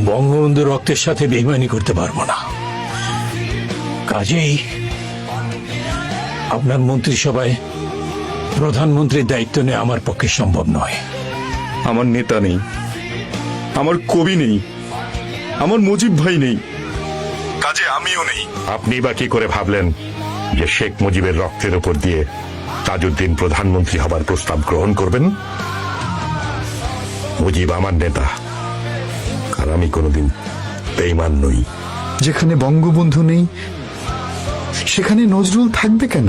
বঙ্গবন্ধু রক্তের সাথে বেইমানি করতে পারবো না। কাজেই আপনার মন্ত্রিসভায় প্রধানমন্ত্রীর দায়িত্ব নেওয়া আমার পক্ষে সম্ভব নয়। আমার নেতা নেই, আমার কবি নেই, আমার মুজিব ভাই নেই, কাজে আমিও নেই। আপনি বা কি করে ভাবলেন যে শেখ মুজিবের রক্তের উপর দিয়ে তাজউদ্দিন প্রধানমন্ত্রী হবার প্রস্তাব গ্রহণ করবেন? মুজিব আমার নেতা, আর আমি কোনোদিন বেঈমান নই। যেখানে বঙ্গবন্ধু নেই সেখানে নজরুল থাকবে কেন?